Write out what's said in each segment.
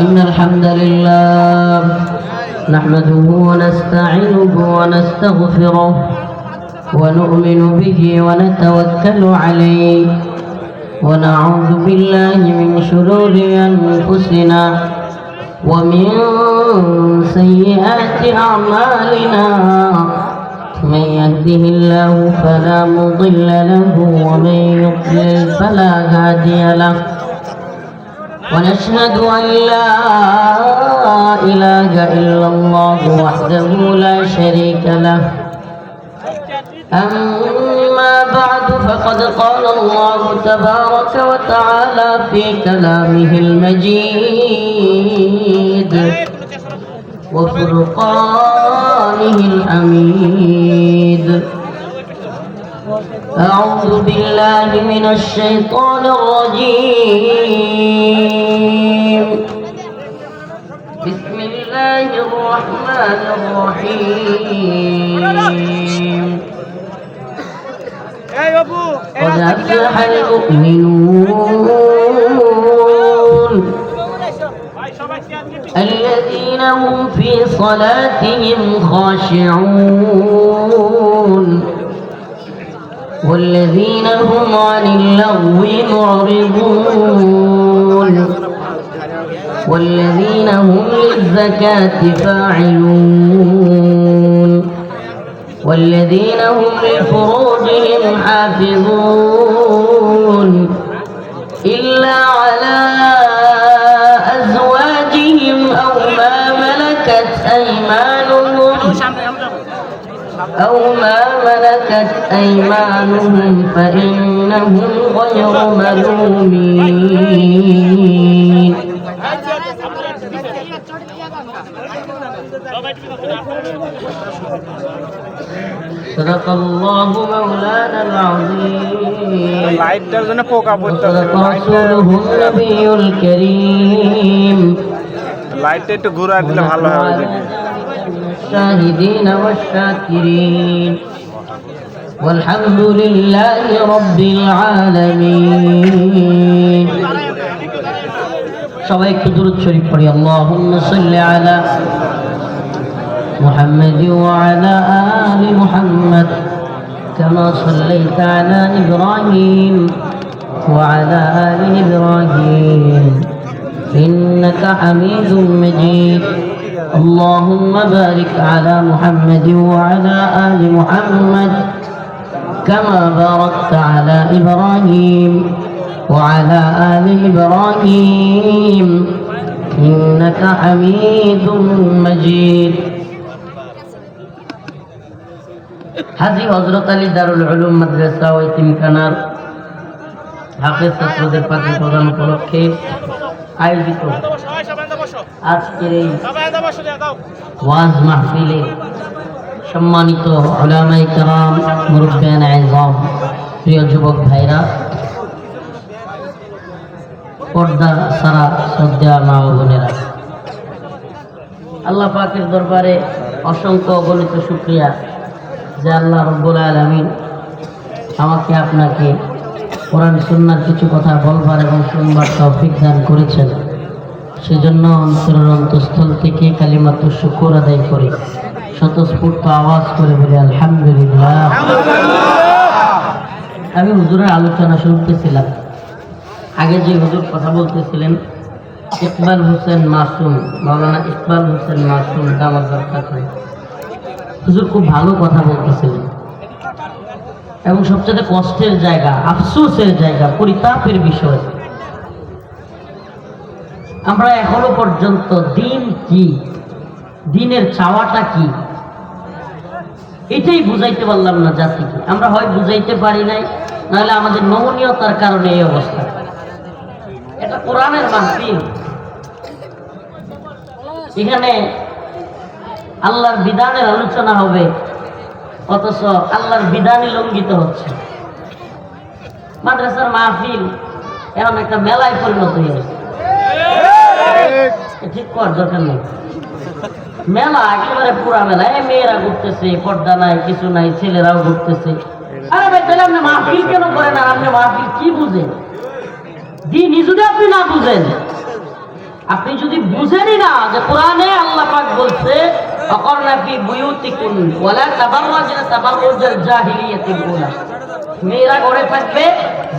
إن الحمد لله نحمده ونستعينه ونستغفره ونؤمن به ونتوكل عليه ونعوذ بالله من شرور أنفسنا ومن سيئات أعمالنا من يهده الله فلا مضل له ومن يضلل فلا هادي له ونشهد أن لا إله إلا الله وحده لا شريك له أما بعد فقد قال الله تبارك وتعالى في كلامه المجيد وفرقانه الحميد أعوذ بالله من الشيطان الرجيم بسم الله الرحمن الرحيم قد أفلح المؤمنون الذين هم في صلاتهم خاشعون والذين هم عن اللغو معرضون والذين هم للزكاة فاعلون والذين هم لفروجهم حافظون إلا على أزواجهم أو ما ملكت أيمانهم فإنهم غير ملومين صدق الله مولانا العظيم وصدق رسوله النبي الكريم الشاهدين والشاكرين والحمد لله رب العالمين সবাই একটু দুরূদ শরীফ পড়ি আল্লাহুম্মা সাল্লি আলা মুহাম্মাদ ওয়া আলা আলি মুহাম্মাদ কামা সাল্লাইতা আলা ইব্রাহিম ওয়া আলা আলি ইব্রাহিম ইন্নাকা হামিদুম মাজিদ اللهم بارك على محمد وعلى آل محمد كما باركت على إبراهيم وعلى آل إبراهيم إنك حميد مجيد হাজী হযরত আলী দারুল উলুম মাদ্রাসা ও ইতিমখানার হাফেজ ছাত্রদের পাঠ্য প্রদান উপলক্ষে আয়োজিত আজকের এই ওয়াজ মাহফিলে সম্মানিত উলামায়ে কেরাম মুরব্বিয়ানে আযম প্রিয় যুবক ভাইরা পর্দা সারা শ্রদ্ধা মা ও বোনেরা আল্লাহ পাকের দরবারে অসংখ্য অগণিত শুকরিয়া যে আল্লাহ রাব্বুল আলামিন আমাকে আপনাকে কোরআন সুন্নাহর কিছু কথা বলবার এবং শুনবার তৌফিক দান করেছেন সেজন্য অন্তরের অন্তঃস্থল থেকে কালিমাতুশ শুকর আদায় করে স্বতঃস্ফূর্ত আওয়াজ করে বলি আলহামদুলিল্লাহ। আমি হুজুরের আলোচনা শুনতেছিলাম, আগে যে হুজুর কথা বলতেছিলেন ইকবাল হোসেন মাসুম, মাওলানা ইকবাল হোসেন মাসুম দামাত বরকাতুহু, হুজুর খুব ভালো কথা বলতেছিলেন এবং সবচেয়ে কষ্টের জায়গা, আফসোসের জায়গা, পরিতাপের বিষয়, আমরা এখনো পর্যন্ত দিন কি, দিনের চাওয়াটা কি, এটাই বুঝাইতে পারলাম না জাতিকে। আমরা হয় বুঝাইতে পারি নাই, নাহলে আমাদের নমনীয়তার কারণে এই অবস্থা। এটা কোরআনের মাহফিল, এখানে আল্লাহর বিধানের আলোচনা হবে, অথচ আল্লাহর বিধানই লঙ্ঘিত হচ্ছে। মাদ্রাসার মাহফিল এখন একটা মেলায় পরিণত হয়ে গেছে, ঠিক করার দরকার নেই। মেলা একেবারে পুরা মেলা, মেয়েরা ঘুরতেছে, পর্দা নাই, কিছু নাই, ছেলেরাও ঘুরতেছে। আরে ভাই, তাহলে আপনি মাহফিল কেন করেন? আর আপনি মাহফিল কি বুঝেন? দিনই যদি আপনি না বুঝেন, আপনি যদি বুঝেনই না যে কোরআনে আল্লাহ পাক বলছে অকরনা ফি বুয়ুতিকুন ওয়ালা তাবাররাজনা তাবাররুজাল জাহিলিয়াতিল উলা, মেয়েরা ঘরে থাকবে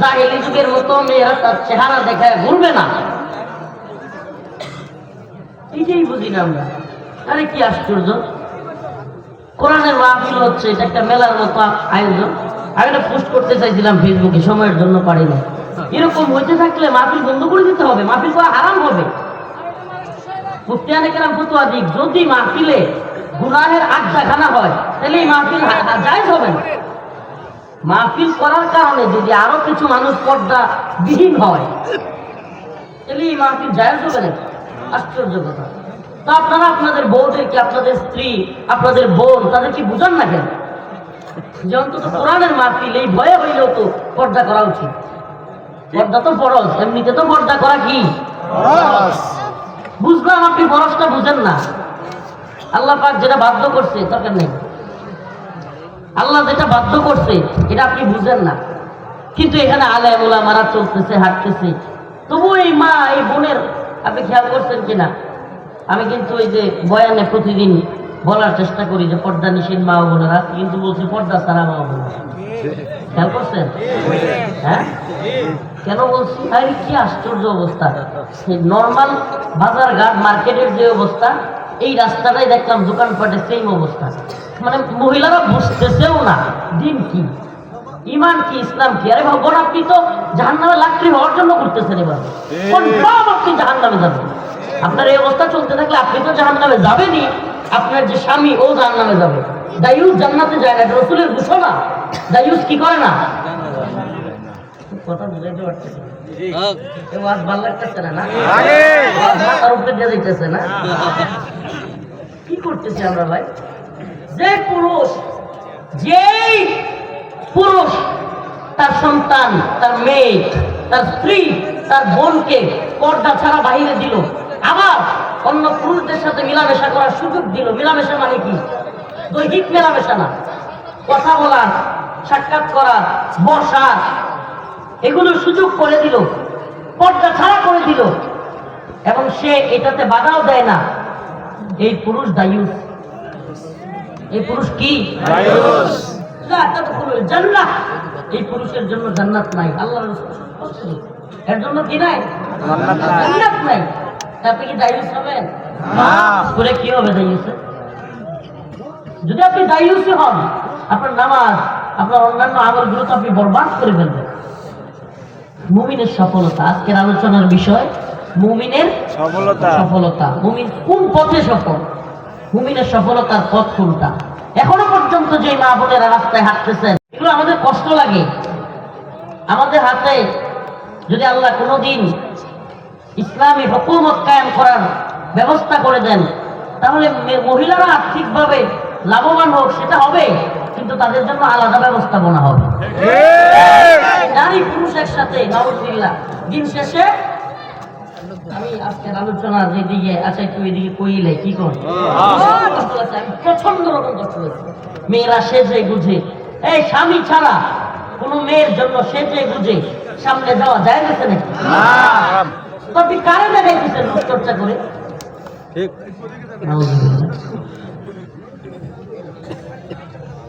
জাহিলি যুগের মতো, মেয়েরা তার চেহারা দেখায় ঘুরবে না। এইটাই বুঝি না আমরা। আরে কি আশ্চর্য, কোরআনের মাহফিল হচ্ছে, এটা একটা মেলার মতো আয়োজন। আমি এটা পোস্ট করতে চাইছিলাম ফেসবুকে, সময়ের জন্য পারি না। এরকম হইতে থাকলে মাহফিল বন্ধ করে দিতে হবে, মাহফিল করা হারাম হবে। মুফতিয়ানে কেরাম ফতোয়া দিক, যদি মাহফিলে গুনাহের আড্ডাখানা হয় তাহলে এই মাহফিল জায়েজ হবে না। মাহফিল করার কারণে যদি আরো কিছু মানুষ পর্দা বিহীন হয় তাহলে এই মাহফিল জায়েজ হবে না। আশ্চর্য কথা। তো আপনারা আপনাদের বউদেরকে, আপনাদের স্ত্রী, আপনাদের বোন, তাদেরকে বুঝান না কেন যে অন্তত কোরআনের মাহফিল এই ভয়ে হইলেও তো পর্দা করা উচিত। পর্দা তো ফরজ, এমনিতে তো পর্দা করা কি বুঝলাম, আপনি ফরজটা বুঝেন না। আল্লাহ পাক যেটা বাধ্য করছে দরকার নেই, আল্লাহ যেটা বাধ্য করছে এটা আপনি বুঝেন না। কিন্তু এখানে আলেম ওলামারা চলতেছে, হাঁটতেছে, তবু এই মা এই বোনের, আপনি খেয়াল করছেন কিনা, আমি কিন্তু ওই যে বয়ানে প্রতিদিন বলার চেষ্টা করি যে পর্দা নিষেধ মা ও বোনেরা, কিন্তু বলছি পর্দা ছাড়া মা ও বোনেরা। খেয়াল করছেন? হ্যাঁ, কেন বলছি? আরে কি আশ্চর্য অবস্থা। নর্মাল বাজার ঘাট মার্কেটের যে অবস্থা, এই রাস্তাটাই দেখলাম দোকানপাটে সেম অবস্থা। মানে মহিলারা বুঝতেছেও না দিন কি, ইমান কি, ইসলাম কি। আরে ভাবুন, আপনি তো জাহান্নামে লাকড়ি হওয়ার জন্য করতেছেন, এবার কনফার্ম আপনি জাহান্নামে যাবেন। আপনার এই অবস্থা চলতে থাকলে আপনি তো জাহান্নামে যাবেনই, আপনার যে স্বামী ও জাহান্নামে যাবে। দায়ুস জান্নাতে যায় না, এটা রাসূলের ঘোষণা। দায়ুস কি করে না? কথা বুঝাইতে পারতেছে আজ ভালো লাগতেছে না, মাথার উপরে দিয়ে যাইতেছে না। কি করতেছি আমরা ভাই? যে পুরুষ তার সন্তান, তার মেয়ে, তার স্ত্রী, তার বোনকে পর্দা ছাড়া বাহিরে দিল, আবার অন্য পুরুষদের সাথে মেলামেশা করার সুযোগ দিল। মেলামেশা মানে কি? দৈহিক মেলামেশা না, কথা বলার, সাক্ষাৎ করার, বসার, এগুলোর সুযোগ করে দিল, পর্দা ছাড়া করে দিল, এবং সে এটাতে বাধাও দেয় না। এই পুরুষ দায়ুস। এই পুরুষ কি? জান্নাত। এই পুরুষের জন্য জান্নাত নাই। আল্লাহ এর জন্য কি নাই? জান্নাত নাই। আপনি কি দায়ুস হবেন? করে কি হবে দায়ুসে? যদি আপনি দায়ুসে হন, আপনার নামাজ, আপনার অন্যান্য আমলগুলো তো আপনি বরবাদ করে ফেলবেন। মুমিনের সফলতা আজকের আলোচনার বিষয়, মুমিনের সফলতা। মুমিন কোন পথে সফল? মুমিনের সফলতার পথ কোনটা? এখনো পর্যন্ত যে মা বোনেরা রাস্তায় হাঁটতেছেন, এগুলো আমাদের কষ্ট লাগে। আমাদের হাতে যদি আল্লাহ কোনোদিন ইসলামী হুকুমত কায়েম করার ব্যবস্থা করে দেন, তাহলে মহিলারা আর্থিকভাবে লাভবান হোক, সেটা হবে, কিন্তু তাদের জন্য আলাদা ব্যবস্থাপনা হবে। নারী পুরুষ একসাথে, নাউজুবিল্লাহ। দিন শেষে আমি আজকের আলোচনা যেদিকে, আচ্ছা একটু এদিকে কইলে কি করি, প্রচন্ড রকম কষ্ট হয়েছে। মেয়েরা সেজে গুজে, এই স্বামী ছাড়া কোনো মেয়ের জন্য সেজে গুজে সামনে যাওয়া যায় গেছে নাকি? তো আপনি কারে দেখাইতেছেন রূপচর্চা করে?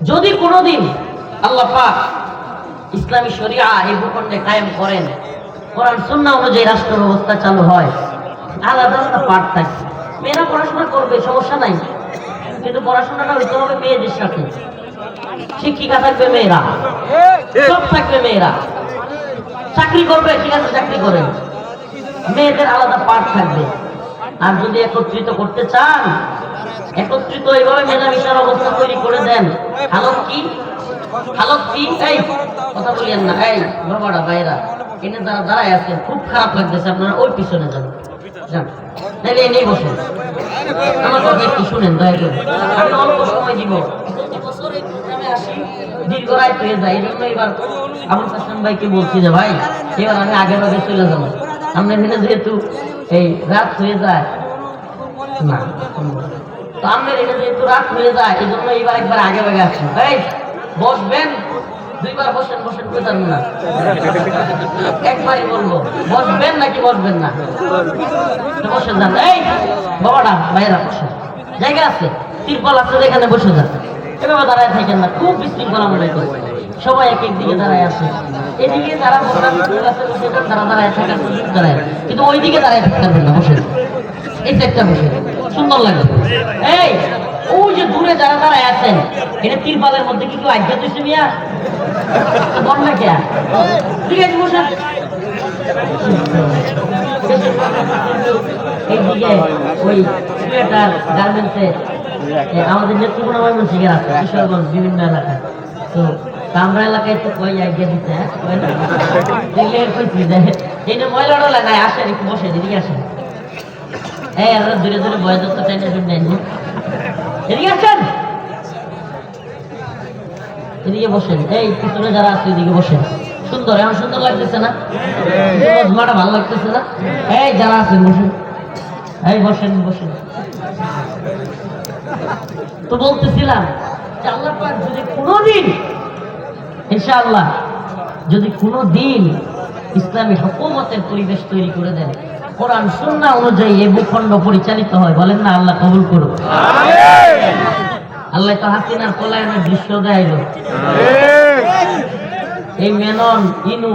যদি কোনোদিন আল্লাহ পাক ইসলামী শরিয়া এই ভূখণ্ডে কায়েম করেন, কোরআন সুন্নাহ অনুযায়ী রাষ্ট্র ব্যবস্থা চালু হয়, আলাদা আলাদা পার্ট থাকে। মেয়েরা পড়াশোনা করবে, সমস্যা নাই, কিন্তু পড়াশোনাটা হইতে হবে মেয়েদের সাথে। শিক্ষিকা থাকবে মেয়েরা, সব থাকবে মেয়েরা। চাকরি করবে, ঠিক আছে চাকরি করে, মেয়েদের আলাদা পার্ট থাকবে। আর যদি একত্রিত করতে চান, একত্রিত এইভাবে মেলামেশার অবস্থা তৈরি করে দেন। হালত কি? এই কথা বলিয়েন না, এই বাবারা ভাইরা এনে যারা দাঁড়ায় আছেন, খুব খারাপ লাগতেছে, আপনারা ওই পিছনে যান, তাইলে এনেই বসেন। আমার কথা একটু শুনেন দয়া করে, আমি অল্প সময় দিব, দীর্ঘ রাত হয়ে যায়। এই জন্য এবার আবুল হাসান ভাইকে বলছি যে ভাই, এবার আমি আগে ভাগে চলে যাবো। আমরা এখানে যেহেতু এই রাত হয়ে যায় না, তো আমরা এখানে যেহেতু রাত হয়ে যায়, এই জন্য এবার একবার আগে ভাগে আসছি। ভাই বসবেন, দুইবার বসেন বসেন কইতাম না, একবারই বলবো বসবেন নাকি বসবেন না। তো বসে যান। এই বাবাটা ভাইয়েরা বসে, জায়গা আছে, তিরপল আছে, এখানে বসে যান। এভাবে দাঁড়ায় থাকেন না, খুব বিশৃঙ্খলা মনে করে। সবাই এক একদিকে দাঁড়ায় আছে, এদিকে যারা তারা দাঁড়ায় থাকার সুযোগ দাঁড়ায়, কিন্তু ওইদিকে দাঁড়ায় থাকতে পারবেন না, বসে এই একটা বসে সুন্দর লাগে। এই ওই যে দূরে যারা দাঁড়ায় আছেন, এটা তিরপালের মধ্যে কি কেউ আজ্ঞা দিচ্ছে মিয়া? বল না কে? ঠিক আছে বসে। এইদিকে ওই সোয়েটার গার্মেন্টসে আমাদের নেত্রকোনা ময়মনসিংহের আছে, কিশোরগঞ্জ বিভিন্ন এলাকায়। তো আমরা এলাকায় তো কই আজ্ঞা দিতে, হ্যাঁ এই যে ময়লাটা লাগায় আসেন, একটু বসে এদিকে আসেন। এই আমরা দূরে দূরে বয়স টাইনে শুনে এদিকে আসেন, এদিকে বসেন। এই পিছনে যারা আছে এদিকে বসেন। সুন্দর, এখন সুন্দর লাগতেছে না? মজমাটা ভালো লাগতেছে না? এই যারা আছেন বসেন, এই বসেন বসেন। তো বলতেছিলাম যে আল্লাহ পাক যদি কোনোদিন ইনশাআল্লাহ যদি কোনোদিন ইসলামী হুকুমতের পরিবেশ তৈরি করে দেন, কোরআন সুন্নাহ অনুযায়ী এই ভূখণ্ড পরিচালিত হয়, বলেন না আল্লাহ কবুল করুন। আল্লাহ তো হাসিনার পলায়নের দৃশ্য দেখাইলো। এই মেনন ইনু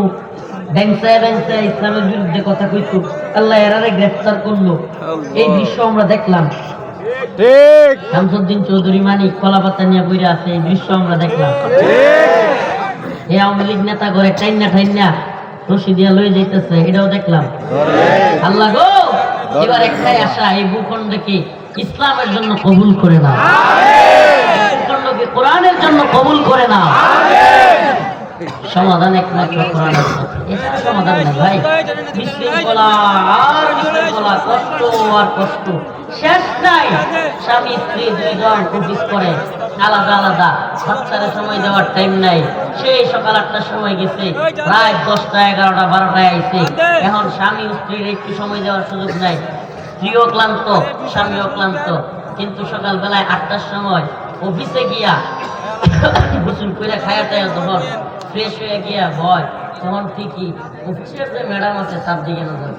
ব্যাংসায় ব্যাংসায় ইসলামের বিরুদ্ধে কথা কইতো, আল্লাহ এরারে গ্রেফতার করলো। এই দৃশ্য আমরা দেখলাম। শামসুদ্দিন চৌধুরী মানিক কলাপাতা নিয়ে বইরে আছে, এই দৃশ্য আমরা দেখলাম। এই আওয়ামী লীগ নেতা করে টাইনা টাইনা রশি দিয়া লয়ে যাইতেছে, এটাও দেখলাম। আল্লাহ গো, এবার একটাই আশা, এই ভূখণ্ডকে ইসলামের জন্য কবুল করে নাও, ভূখণ্ডকে কোরআনের জন্য কবুল করে নাও। সমাধান একমাত্র কোরআনের সাথে, এছাড়া সমাধান নেই ভাই। বিশৃঙ্খলা আর বিশৃঙ্খলা, কষ্ট আর কষ্ট, শেষ নাই। স্বামী স্ত্রী দুইজন অফিস করে আলাদা আলাদা, বাচ্চারে সময় দেওয়ার টাইম নাই। সেই সকাল 8টার সময় গেছে, রাত 10টা 11টা 12টায় আইছে। এখন স্বামী স্ত্রীর একটু সময় দেওয়ার সুযোগ নাই। স্ত্রীও ক্লান্ত, স্বামীও ক্লান্ত, কিন্তু সকালবেলায় 8টার সময় অফিসে গিয়া গোসল করে খায়া টায়া তখন ফ্রেশ হয়ে গিয়া ভয়, তখন ঠিকই অফিসের যে ম্যাডাম আছে তার দিকে নজর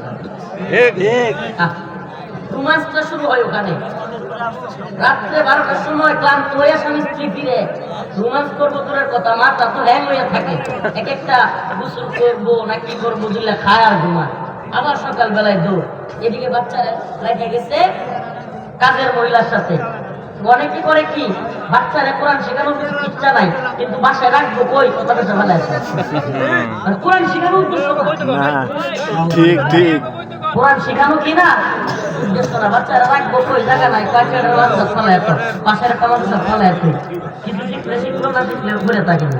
রোমান্সটা শুরু হয় ওখানে। রাত্রে 12টার সময় ক্লান্ত হয়ে স্বামী স্ত্রী ফিরে রোমান্স করবো দূরের কথা, মাথা তো হ্যাং হয়ে থাকে। এক একটা গোসল করবো না কি করবো দিলে খায় আর ঘুমায়। আবার সকালবেলায় দৌড়, এদিকে বাচ্চারা রেখে গেছে কাজের মহিলার সাথে। অনেকে করে কি, বাচ্চারা কোরআন শেখানোর কিছু ইচ্ছা নাই, কিন্তু বাসায় রাখবো কই, কথাটা ভালো আছে। কোরআন শেখানো উদ্দেশ্য ঠিক ঠিক, কোরআন শেখানো কিনা উদ্দেশ্য না। বাচ্চারা রাখবো কই, জায়গা নাই, কয়েকটা বাচ্চা ফলে এত বাসায় একটা মানুষের ফলে এত কিছু শিখলে শিখলো না শিখলে ঘুরে থাকে না।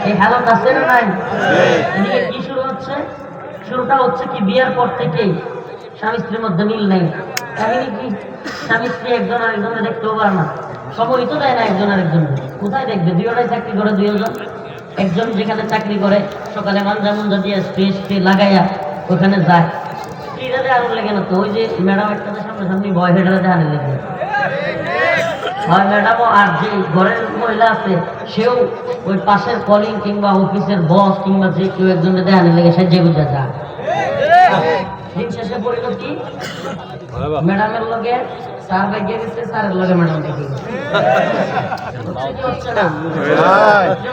এই হালত আছে না নাই? এদিকে কি শুরু হচ্ছে? শুরুটা হচ্ছে কি, বিয়ের পর থেকেই স্বামী স্ত্রীর মধ্যে মিল নেই। কাহিনী কি, স্বামী স্ত্রী একজন আরেকজনে দেখতেও পারে না, সময় তো দেয় না একজন আরেকজনকে। কোথায় দেখবে? দুজনেই চাকরি করে, দুজন। একজন যেখানে চাকরি করে সকালে মাঞ্জা মুঞ্জা দিয়ে স্প্রে লাগাইয়া ওখানে যায়, স্ত্রীরা আরো লেগে না। তো ওই যে ম্যাডাম একটা সামনে সামনে ভয় হেঁটে দেখানে লেগে হয় ম্যাডামও, আর যে ঘরের মহিলা আছে সেও ওই পাশের কলিং কিংবা অফিসের বস কিংবা যে কেউ একজনের দেখানে লেগে সে যে বুঝা যায়। দিন শেষে পড়িল কি, ম্যাডামের লগে স্যার বাইকে গেছে, স্যারের লগে ম্যাডাম দেখে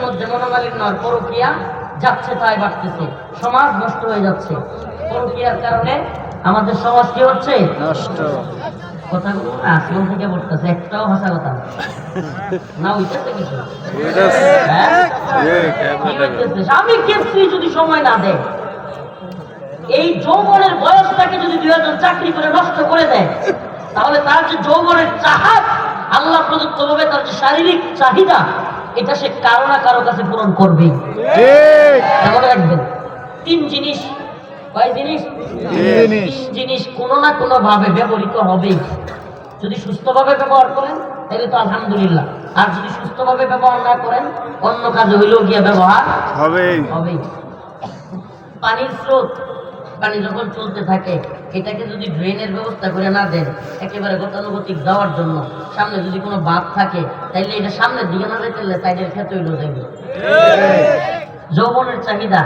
মধ্যে মনোমালিন্য আর পরকীয়া যাচ্ছে তাই বাড়তেছে, সমাজ নষ্ট হয়ে যাচ্ছে। পরকীয়ার কারণে আমাদের সমাজ কি হচ্ছে নষ্ট। কথাগুলো আসমান থেকে পড়তেছে, একটাও ভাষা কথা না হইতেছে কিছু। স্বামীকে স্ত্রী যদি সময় না দেয়, এই যৌবনের বয়সটাকে যদি দুজন চাকরি করে নষ্ট করে দেয়, তাহলে তার যে যৌবনের চাহাত আল্লাহ প্রদত্ত ভাবে তার যে শারীরিক চাহিদা, এটা সে কারো না কারো কাছে পূরণ করবেই। মনে রাখবেন, তিন জিনিস, কয় জিনিস? তিন জিনিস কোনো না কোনো ভাবে ব্যবহৃত হবেই। যদি সুস্থভাবে ব্যবহার করেন তাহলে তো আলহামদুলিল্লাহ, আর যদি সুস্থভাবে ব্যবহার না করেন অন্য কাজে হইলেও গিয়ে ব্যবহার হবেই। পানির স্রোত পানি যখন চলতে থাকে এটাকে যদি ড্রেনের ব্যবস্থা করে না দেন একেবারে গতানুগতিক যাওয়ার জন্য, সামনে যদি কোনো বাঁধ থাকে তাইলে এটা সামনের দিকে না যেতে সাইডের ক্ষেত্রে হইল যাবে। যৌবনের চাহিদা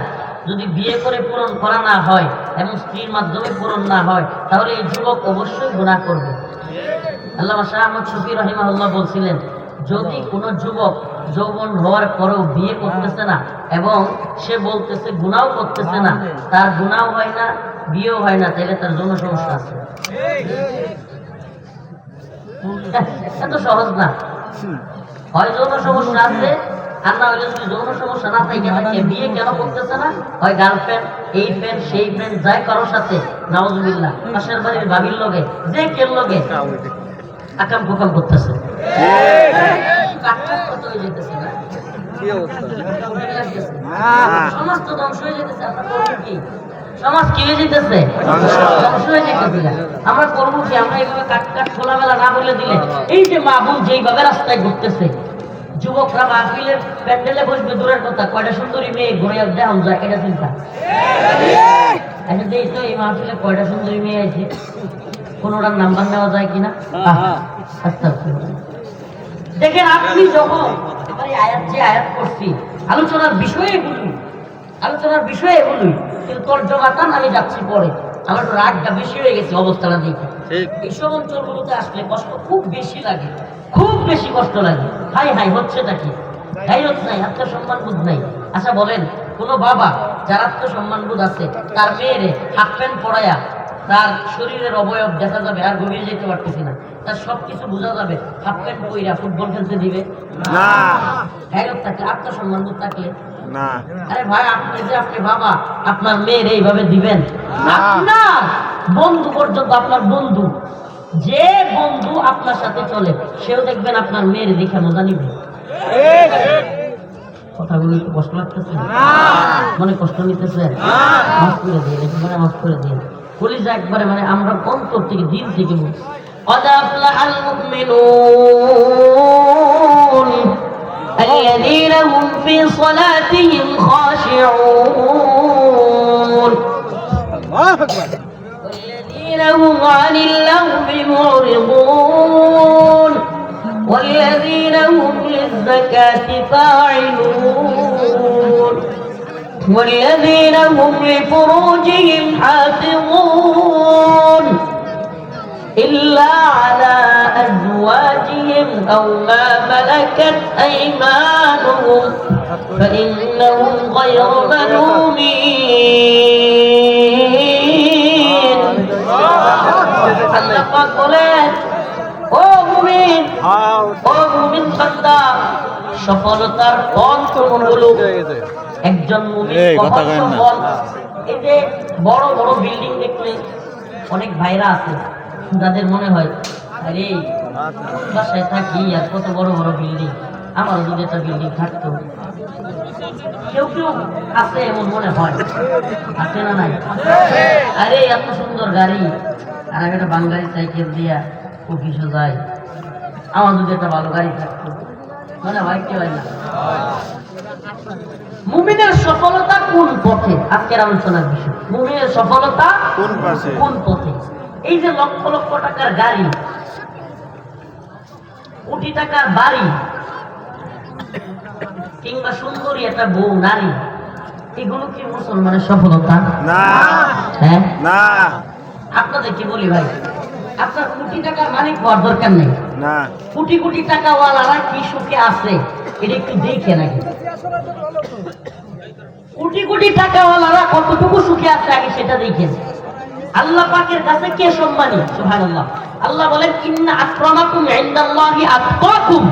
যদি বিয়ে করে পূরণ করা না হয় এবং স্ত্রীর মাধ্যমে পূরণ না হয় তাহলে এই যুবক অবশ্যই গুনাহ করবে। আল্লামা শাহ আহমদ শফী রাহিমাহুল্লাহ বলছিলেন, যদি কোনো যুবক যৌবন হওয়ার পরেও বিয়ে করতেছে না এবং সে বলতেছে গুনাও করতেছে না, তার গুনাও হয় না বিয়েও হয় না, তাহলে তার যৌন সমস্যা আছে। এত সহজ না, হয় যৌন সমস্যা আছে আর না হলে যদি যৌন সমস্যা না থাকে তাকে বিয়ে কেন করতেছে না, হয় গার্লফ্রেন্ড এই ফ্রেন্ড সেই ফ্রেন্ড যায় কারোর সাথে নাউজুবিল্লাহ পাশের বাড়ির বাবির লগে যে কের লগে আকাম কুকাম করতেছে, সমাজ তো ধ্বংস হয়ে যেতেছে। আমরা করবো কি? সমাজ কি হয়ে যেতেছে? ধ্বংস হয়ে যেতেছে। আমরা করবো কি? আমরা এইভাবে কাট কাট খোলামেলা না বলে দিলে এই যে মা বোন যেইভাবে রাস্তায় ঘুরতেছে, যুবকরা মাহফিলের প্যান্ডেলে বসবে দূরের কথা, কয়টা সুন্দরী মেয়ে ঘুরে দেওয়া যায় এটা চিন্তা। আচ্ছা দেই তো এই মাহফিলে কয়টা সুন্দরী মেয়ে আছে, কোনোটার নাম্বার নেওয়া যায় কিনা? দেখেন আপনি যখন আমার আয়াত যে আয়াত করছি আলোচনার বিষয়ে বলুই, কিন্তু তর্জমাতান আমি যাচ্ছি পরে, আমার রাগটা বেশি হয়ে গেছে অবস্থাটা দেখে। এইসব অঞ্চলগুলোতে আসলে কষ্ট খুব বেশি লাগে, খুব বেশি কষ্ট লাগে। হাই হাই হচ্ছেটা কি? গাইরত নাই, আত্মসম্মান বোধ নাই। আচ্ছা বলেন, কোনো বাবা যার আত্মসম্মান বোধ আছে তার মেয়েরে হাফ প্যান্ট পরায়া তার শরীরের অবয়ব দেখা যাবে আর গভীরে যেতে পারতেছি না, তার সবকিছু বোঝা যাবে, হাফ প্যান্ট পইরা ফুটবল খেলতে দিবে না? গাইরত থাকলে, আত্মসম্মান বোধ থাকলে না। আরে ভাই আপনি বাবা আপনার মেয়ের এইভাবে দিবেন? আপনার বন্ধু পর্যন্ত, আপনার বন্ধু যে বন্ধু আপনার সাথে চলে সেও দেখবেন আপনার মেয়ের দেখে মজা নিবে। কথাগুলো একটু কষ্ট লাগতেছে, মনে কষ্ট নিতেছে, মাফ করে দিয়ে একেবারে মাফ করে দিয়ে কলিজা একবারে, মানে আমরা অন্তর থেকে দিল থেকে বলছি قد أفلح المؤمنون الذين هم في صلاتهم خاشعون والذين هم عن اللغو معرضون والذين هم للزكاة فاعلون والذين هم لفروجهم حافظون إلا على أزواجهم أو ما ملكت أيمانهم فإنهم غير ملومين আল্লাহ পাক বলেন, ও মুমিন বান্দা, সফলতার পথ কোনগুলো? একজন মুমিন কখন সফল? এই যে বড় বড় বিল্ডিং দেখলে অনেক ভাইরা আছে যাদের মনে হয় আরে বাসায় থাকি আর কত বড় বড় বিল্ডিং, আমার যদি একটা বিল্ডিং থাকতো। কেউ কেউ আছে এমন মনে হয়, আছে না নাই? আরে এত সুন্দর গাড়ি আর আমি একটা বাঙালি সাইকেল দিয়া অফিসে যাই, আমার যদি একটা ভালো গাড়ি থাকতো, মনে হয় কি হয় না? মুমিনের সফলতা কোন পথে? আজকের আলোচনার বিষয় মুমিনের সফলতা কোন পথে। এই যে লক্ষ লক্ষ টাকার গাড়ি, কোটি টাকার বাড়ি, কিংবা সুন্দরী একটা বউ নারী, এগুলো কি মুসলমানের সফলতা? না। হ্যাঁ না। আপনাদের কি বলি ভাই, আপনার কোটি টাকার মালিক হওয়ার দরকার নেই, কোটি কোটি টাকাওয়ালারা কি সুখে আছে এটা একটু দেখে নাকি। কোটি কোটি টাকাওয়ালারা কতটুকু সুখে আছে আগে সেটা দেখেন। আল্লাহ পাকের কাছে কে সম্মানী? সুবহানাল্লাহ। আল্লাহ বলেন, ইন্না আকরামাকুম ইনদাল্লাহি আতকাকুম।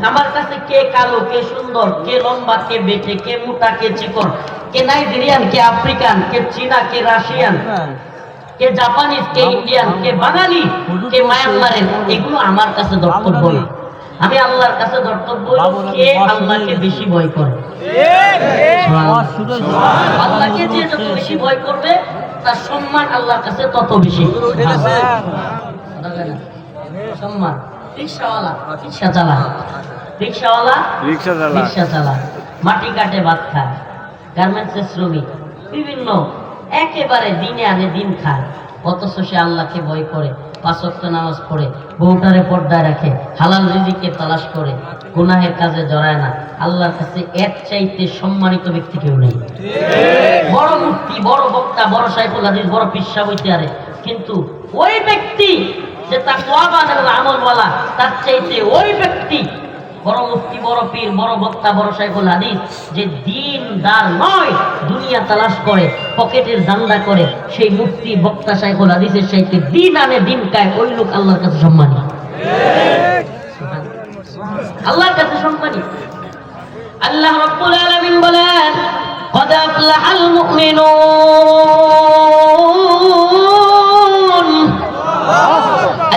আমার কাছে কে কালো, কে সুন্দর, কে লম্বা, কে বেটে, কে মোটা, কে চিকন, কে নাইজেরিয়ান, কে আফ্রিকান, কে চীনা, কে রাশিয়ান, কে জাপানিজ, কে ইন্ডিয়ান, কে বাঙালি, কে মায়ানমারের, এগুলো আমার কাছে ধর্তব্য না। আমি আল্লাহর কাছে ধর্তব্য কে আল্লাহকে বেশি ভয় করে। আল্লাহকে যে যত বেশি ভয় করবে তার সম্মান আল্লাহর কাছে তত বেশি। সম্মান। রিক্সাওয়ালা রিক্সা চালায়, রিক্সাওয়ালা রিক্সা চালায়, মাটি কাটে ভাত খায়, গার্মেন্টসের শ্রমিক, বিভিন্ন একেবারে দিনে আনে দিন খায়, অথচ সে আল্লাহকে ভয় করে, 5 ওয়াক্ত নামাজ পড়ে, বউটারে পর্দায় রাখে, হালাল রিজিকের তালাশ করে, গুনাহের কাজে জড়ায় না। আল্লাহর কাছে এর চাইতে সম্মানিত ব্যক্তি কেউ নেই। বড় মুফতি, বড় বক্তা, বড় শাইখুল হাদিস, বড় পীর সাহেব হইতে পারে, কিন্তু ওই ব্যক্তি যে তাকওয়াবান এবং আমলওয়ালা, তার চাইতে ওই ব্যক্তি বড় মুফতি, বড় পীর, বড় বক্তা, বড় শাইখুল হাদিস যে দিনদার নয়, দুনিয়া তালাশ করে, পকেটের ধান্দা করে, সেই মুফতি, বক্তা, শাইখুল হাদিসের চাইতে দিন আনে দিন খায়, ওই লোক আল্লাহর কাছে সম্মানী। আল্লাহর কাছে সম্মানী। আল্লাহ রাব্বুল আলামিন বলেন, قد أفلح المؤمنون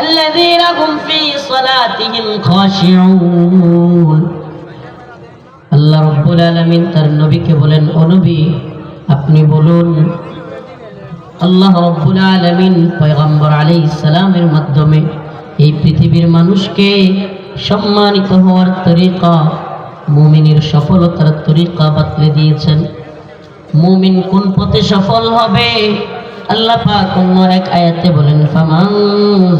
الذين هم في صلاتهم خاشعون। আল্লাহ রাব্বুল আলামিন তার নবীকে বলেন, ও নবী আপনি বলুন, আল্লাহ রাব্বুল আলামিন পয়গম্বর আলাইহিস সালামের মাধ্যমে এই পৃথিবীর মানুষকে সম্মানিত হওয়ার তরিকা, মুমিনের সফলতার তরিকা বাতলে দিয়েছেন। মুমিন কোন পথে সফল হবে? আল্লাহ পাক অন্য এক আয়াতে বলেন, ফামান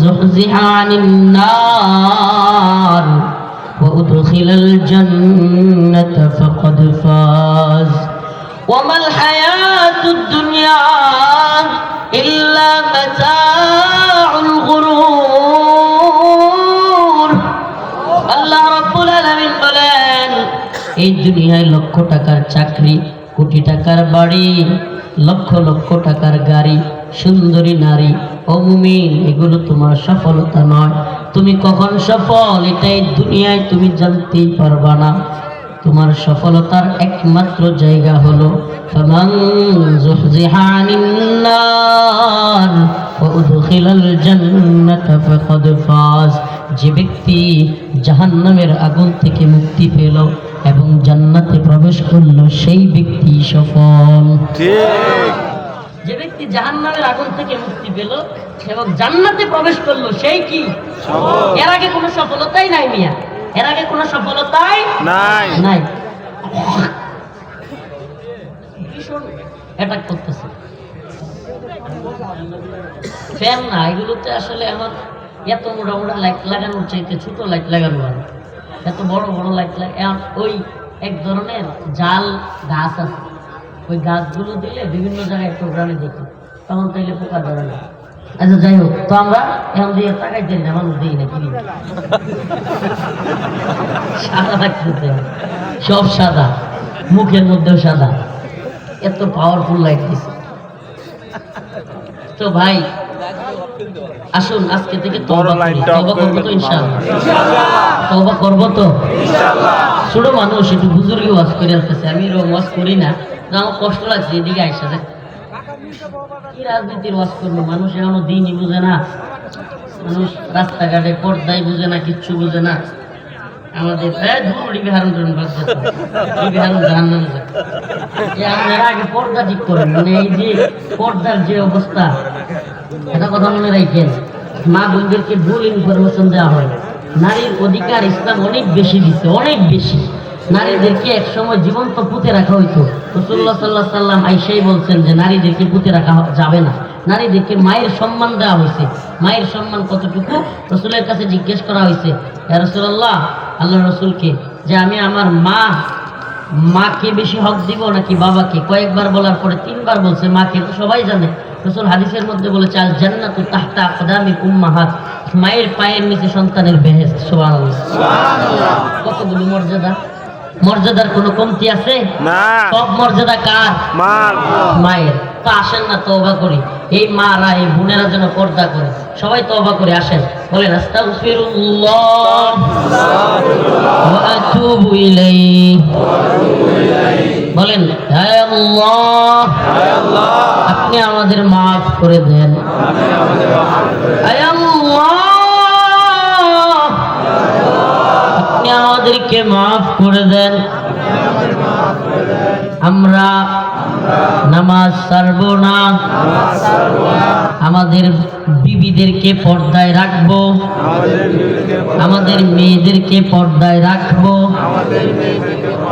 যুহজিহা আনিন নার ওয়া উদখিলাল জান্নাতা ফাকাদ ফাজ ওয়া মাল হায়াতুদ দুনিয়া ইল্লা মাতাউল গুরুর। আল্লাহ রাব্বুল আলামিন বলেন, এই দুনিয়ায় লক্ষ টাকার চাকরি, কোটি টাকার বাড়ি, লক্ষ লক্ষ টাকার গাড়ি, সুন্দরী নারী, ও মুমিন, এগুলো তোমার সফলতা নয়। তুমি কখন সফল এটাই দুনিয়ায় তুমি জানতেই পারবা না। তোমার সফলতার একমাত্র জায়গা হলো ফামান যুহজিহা আনিন নার ওয়া উদখিলাল জান্নাতা ফাকাদ ফাজ। যে ব্যক্তি জাহান্নামের আগুন থেকে মুক্তি পেল এবং জান্নাতে প্রবেশ করলো, সেই ব্যক্তি সফল। ঠিক। যে ব্যক্তি জাহান্নামের আগুন থেকে মুক্তি পেল এবং জান্নাতে প্রবেশ করলো, সেই কি সফল? এর আগে কোনো সফলতাই নাই মিয়া, এর আগে কোনো সফলতাই নাই। ভীষণ অ্যাটাক করতেছে ফ্যান না, এগুলোতে আসলে আমার এত মোটা মোটা লাইট লাগানোর চাইতে ছোট লাইট লাগানো হয়, এত বড় বড় লাইট লাগে। ওই এক ধরনের জাল গাছ আছে, ওই গাছগুলো দিলে বিভিন্ন জায়গায় প্রোগ্রামে দেখি, তখন তাইলে পোকা ধরে না। আচ্ছা যাই হোক, তো আমরা এখন দিয়ে টাকাই দিই না, মানুষ দিই না, কিনি সাদা থাকতেছে, সব সাদা, মুখের মধ্যেও সাদা, এত পাওয়ারফুল লাইট দিছে। তো ভাই আসুন আজকে থেকে তওবা করবো তো ইনশাআল্লাহ, তওবা করবো তো ইনশাআল্লাহ। ছোট মানুষ একটু বুজুর্গি ওয়াজ করে আসতেছে, আমি এরকম ওয়াজ করি না, আমার কষ্ট লাগছে। এদিকে আইসা দেখ কি রাজনীতির ওয়াজ করবো, মানুষ এখনো দিনই বুঝে না, মানুষ রাস্তাঘাটে পর্দায় বুঝে না, কিচ্ছু বুঝে না। আমাদের আগে পর্দা ঠিক করেন, মানে এই যে পর্দার যে অবস্থা, এটা কথা মনে রাখেন। মা বোনদেরকে ভুল ইনফরমেশন দেওয়া হয়। নারীর অধিকার ইসলাম অনেক বেশি দিচ্ছে, অনেক বেশি। নারীদেরকে একসময় জীবন্ত পুঁতে রাখা হইতো। রাসূলুল্লাহ সাল্লাল্লাহু আলাইহি সাল্লাম আয়েশাই বলছেন যে নারীদেরকে পুঁতে রাখা যাবে না, নারীদেরকে মায়ের সম্মান দেওয়া হয়েছে। মায়ের সম্মান কতটুকু? রাসূলের কাছে জিজ্ঞেস করা হয়েছে, ইয়া রাসূলুল্লাহ, আল্লাহ রাসূলকে, যে আমি আমার মাকে বেশি হক দিব নাকি বাবাকে? কয়েকবার বলার পরে 3বার বলছে মাকে, তো সবাই জানে। রাসূল হাদিসের মধ্যে বলেছে, আল জান্নাতু তাহতা আকদামি উম্মাহাত, মায়ের পায়ের নিচে সন্তানের বেহেশত। সুবহানাল্লাহ, সুবহানাল্লাহ। কতগুলো মর্যাদা, মর্যাদার কোনো কমতি আছে না? সব মর্যাদা কার? মায়ের। তো আসেন না তওবা করি, এই মারা এই বোনেরা যেন পর্দা করে। সবাই তওবা করে আসেন, বলেন আস্তাগফিরুল্লাহ ওয়া আতুবু ইলাইহি, বলেন হে আল্লাহ, আপনি আমাদের মাফ করে দেন, হে আল্লাহ আপনি আমাদেরকে মাফ করে দেন। আমরা নামাজ ছাড়ব না, আমাদের বিবিদেরকে পর্দায় রাখবো, আমাদের মেয়েদেরকে পর্দায় রাখবো,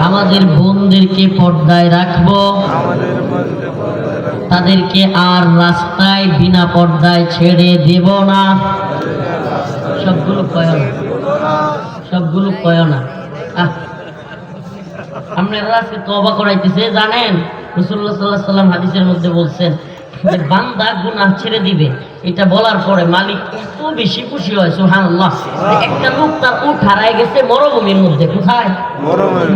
আমাদের বোনদেরকে পর্দায় রাখবো। তাদেরকে আর রাস্তায় বিনা পর্দায় ছেড়ে দেব না। সবগুলো কয় না, সবগুলো কয় না। আপনারা আজকে তওবা করাইতেছে। জানেন রাসূলুল্লাহ সাল্লাল্লাহু আলাইহি ওয়াসাল্লাম হাদিসের মধ্যে বলছেন যে বান্দা গুনাহ ছেড়ে দিবে, এটা বলার পরে মালিক এত বেশি খুশি হয় সুবহানাল্লাহ। একটা লোক তার উট হারায় গেছে মরুভূমির মধ্যে। কোথায়?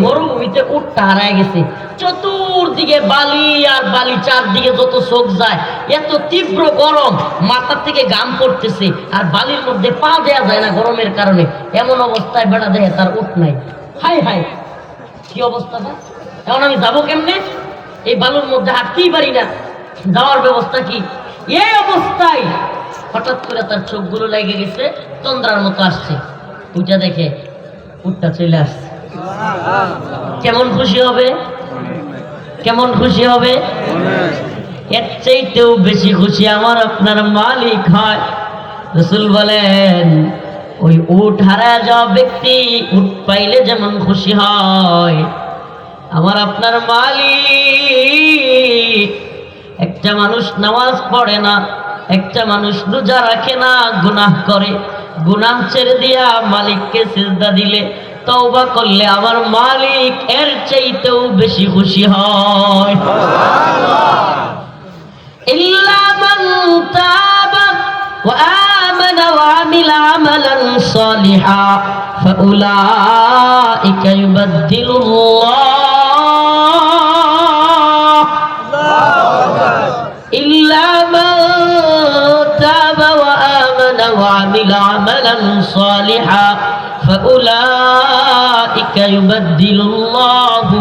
মরুভূমিতে উটটা হারায় গেছে। চতুর্দিকে বালি আর বালি, চারদিকে যত চোখ যায়, এত তীব্র গরম, মাথা থেকে ঘাম পড়তেছে, আর বালির মধ্যে পা দেয়া যায় না গরমের কারণে। এমন অবস্থায় বেড়া দেয় তার উট নাই। হাই হাই, কি অবস্থাটা! এখন আমি যাবো কেমনে? এই বালুর মধ্যে হাঁটতেই পারি না, যাওয়ার ব্যবস্থা কি? এই অবস্থায় হঠাৎ করে তার চোখগুলো লেগে গেছে, তন্দ্রার মতো আসছে। উঠে দেখে উটটা চলে আসছে। কেমন খুশি হবে, কেমন খুশি হবে! এর চাইতেও বেশি খুশি আমার আপনার মালিক হয়। রাসূল বলেন ওই উট হারায় যাওয়া ব্যক্তি উট পাইলে যেমন খুশি হয়, আমার আপনার মালিক, একটা মানুষ নামাজ পড়ে না, একটা মানুষ রোজা রাখে না, গুনাহ করে, গুনাহ ছেড়ে দিয়া মালিককে সিজদা দিলে, তওবা করলে আমার মালিক এর চাইতেও বেশি খুশি হয়। ইল্লা মান তাবা ওয়া আমানা ওয়া আমিলা আমালান সালিহা ফাউলাইকা ইউবাদদিলুল্লাহ ইল্লা মান তাবা ওয়া আমানা ওয়া আমিলা আমালান সালিহা ফাউলাইকা ইউবাদদিলুল্লাহু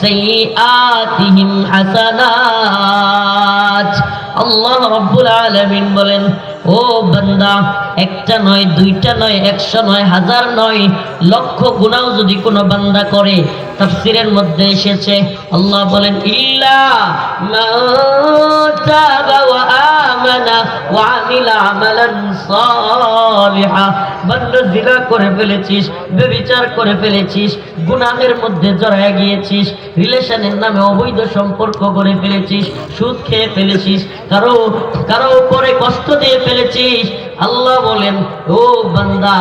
সাইয়্যাতিহিম হাসানাত। আল্লাহ রাব্বুল আলামিন বলেন, ও বান্দা, একটা নয়, দুইটা নয়, 100 নয়, 1000 নয়, লক্ষ গুনাহ যদি কোনো বান্দা করে, তাফসীরের মধ্যে এসেছে আল্লাহ বলেন ইল্লা মা তাবা ওয়া আমানা ওয়া আমিলা আমালান সালিহা। বান্দা জিনা করে ফেলেছিস, ব্যভিচার করে ফেলেছিস, গুনাহের মধ্যে জড়ায় গিয়েছিস, রিলেশনের নামে অবৈধ সম্পর্ক করে ফেলেছিস, সুদ খেয়ে ফেলেছিস, কারো উপরে কষ্ট দিয়ে ফেলেছিস, আল্লাহ বলেন ও বান্দা,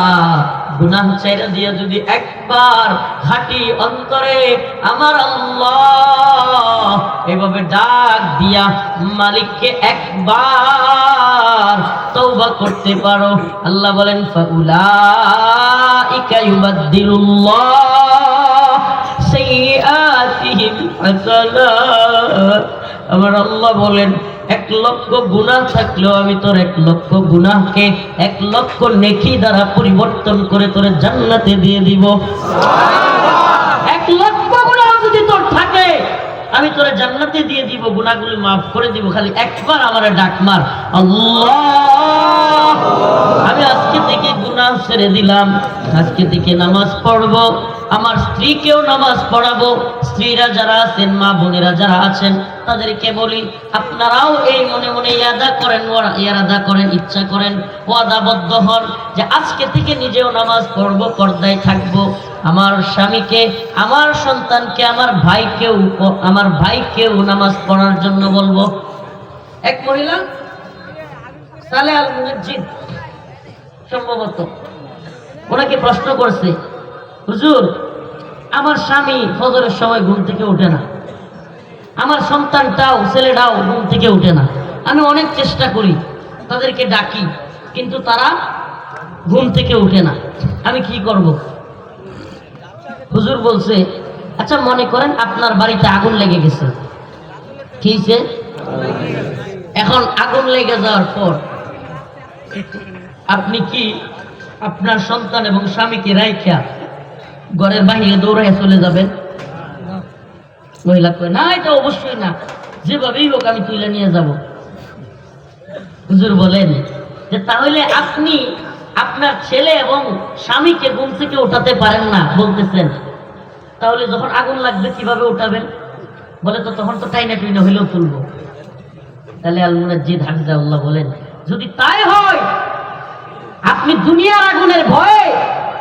গুনাহ ছেড়ে দিয়ে যদি একবার খাঁটি অন্তরে আমার আল্লাহ এভাবে ডাক দিয়া মালিককে একবার তওবা করতে পারো, আল্লাহ বলেন ফাউলাইকা ইউবাদদিলুল্লাহ সাইয়্যাতিহিম হাসানাত। আমার আল্লাহ বলেন 1 লক্ষ গুনাহ থাকলেও আমি তোর 1 লক্ষ গুনাহকে 1 লক্ষ নেকি দ্বারা পরিবর্তন করে তোরে জান্নাতে দিয়ে দিব। 1 লক্ষ গুনাহ যদি তোর থাকে আমি তোরে জান্নাতে দিয়ে দিব, গুনাহগুলো মাফ করে দিব, খালি একবার আমারে ডাক মার। আল্লাহ, আমি আজকে থেকে গুনাহ ছেড়ে দিলাম, আজকে থেকে নামাজ পড়বো, আমার স্ত্রীকেও নামাজ পড়াবো। স্ত্রীরা যারা আছেন, মা বোনেরা যারা আছেন, তাদেরকে বলি আপনারাও এই মনে মনে ইয়াদা করেন, ইচ্ছা করেন, ওয়াদাবদ্ধ হন যে আজকে থেকে নিজেও নামাজ পড়বো, পর্দায় থাকবো, আমার স্বামীকে, আমার সন্তানকে, আমার ভাইকেও নামাজ পড়ার জন্য বলবো। এক মহিলা সালে আল মুনাজ্জিদ সম্ভবত ওনাকে প্রশ্ন করছে, হুজুর আমার স্বামী ফজরের সময় ঘুম থেকে ওঠে না, আমার সন্তানটাও, ছেলেটাও ঘুম থেকে ওঠে না, আমি অনেক চেষ্টা করি, তাদেরকে ডাকি, কিন্তু তারা ঘুম থেকে ওঠে না, আমি কি করব? হুজুর বলছে, আচ্ছা মনে করেন আপনার বাড়িতে আগুন লেগে গেছে, কি হয়েছে? এখন আগুন লেগে যাওয়ার পর আপনি কি আপনার সন্তান এবং স্বামীকে রাইখা ঘরের বাহিরে দৌড়ায় চলে যাবেন? মহিলা কয়, না এটা অবশ্যই না, যেভাবেই হোক আমি তুলে নিয়ে যাব। হুজুর বলেন যে তাহলে আপনি আপনার ছেলে এবং স্বামীকে ঘুম থেকে ওঠাতে পারেন না বলতেছেন, তাহলে যখন আগুন লাগবে কিভাবে উঠাবেন? বলে তো তখন তো টাইনা টুইনা হইলেও তুলবো। তাহলে আল মুনাজ্জিদ হাফিজাহুল্লাহ বলেন, যদি তাই হয় আপনি দুনিয়ার আগুনের ভয়ে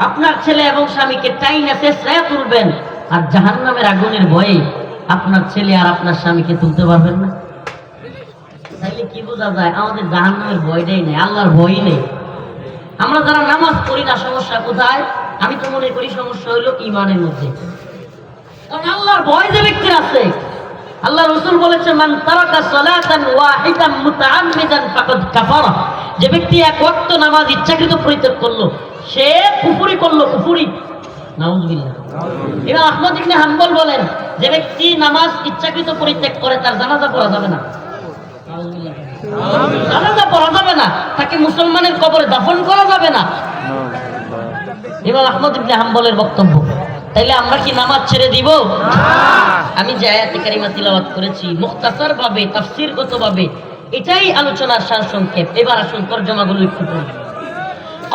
আপনার ছেলে এবং স্বামীকে টাইনা চেষ্টায় তুলবেন, আর জাহান্নামের আগুনের ভয়ে আপনার ছেলে আর আপনার স্বামীকে তুলতে পারবেন না। তাইলে কি বোঝা যায় আমাদের জাহান্নামের ভয়টাই নেই, আল্লাহর ভয়ই নেই। আমরা যারা নামাজ পড়ি না, সমস্যা কোথায়? আমি তো মনে করি সমস্যা হইল ইমানের মধ্যে। কারণ আল্লাহর ভয় যে ব্যক্তির আছে, আল্লাহ রাসূল বলেছেন মান তারাকা সালাতান ওয়াহিদান মুতাআম্মিদান ফাকাদ কাফারা, যে ব্যক্তি এক ওয়াক্ত নামাজ ইচ্ছাকৃত পরিত্যাগ করলো সে কুফরি করলো, কুফরি। নাউযুবিল্লাহ। ইমাম আহমদ ইবনে হাম্বল বলেন যে ব্যক্তি নামাজ ইচ্ছাকৃত পরিত্যাগ করে তার জানাজা পড়া যাবে না, জানাজা পড়া যাবে না, তাকে মুসলমানের কবরে দাফন করা যাবে না। ইমাম আহমদ ইবনে হাম্বলের বক্তব্য। তাইলে আমরা কি নামাজ ছেড়ে দিব? আমি যে আয়াতে কারিমা তিলাওয়াত করেছি মুখতাসার ভাবে, তাফসীরগত ভাবে, এটাই আলোচনার সারসংক্ষেপ। এবার আসুন তরজমাগুলো একটু পড়ি।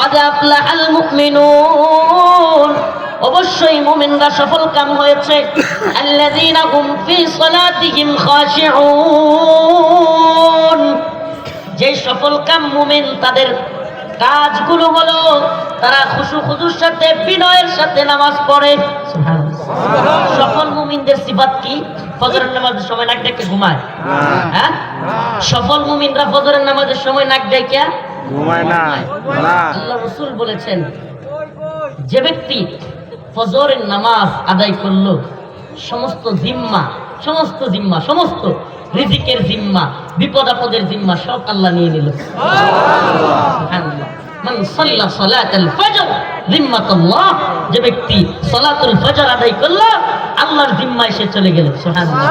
قد أفلح المؤمنون, অবশ্যই মুমিনরা সফল কাম হয়েছে। আল্লাযীনা হুম ফি সালাতিহিম খাশিউন, যে সফল কাম মুমিন তাদের কাজগুলো হলো তারা খুশু খুজুর সাথে, বিনয়ের সাথে নামাজ পড়ে। সুবহানাল্লাহ। সফল মুমিনদের সিফাত কি? ফজরের নামাজের সময় নাক ডেকে ঘুমায়। হ্যাঁ, সফল মুমিনরা ফজরের নামাজের সময় নাক ডেকে ঘুমায় না। আল্লাহ রাসূল বলেছেন যে ব্যক্তি ফজরের নামাজ আদায় করলো সমস্ত জিম্মা, সমস্ত জিম্মা, সমস্ত রিজিকের জিম্মা, বিপদ আপদের জিম্মা সব আল্লাহ নিয়ে নিল। সুবহানাল্লাহ। মান সাল্লা সালাতাল ফজর জিম্মাতুল্লাহ, যে ব্যক্তি সালাতুল ফজর আদায় করলো আল্লাহর জিম্মায় সে চলে গেল। সুবহানাল্লাহ।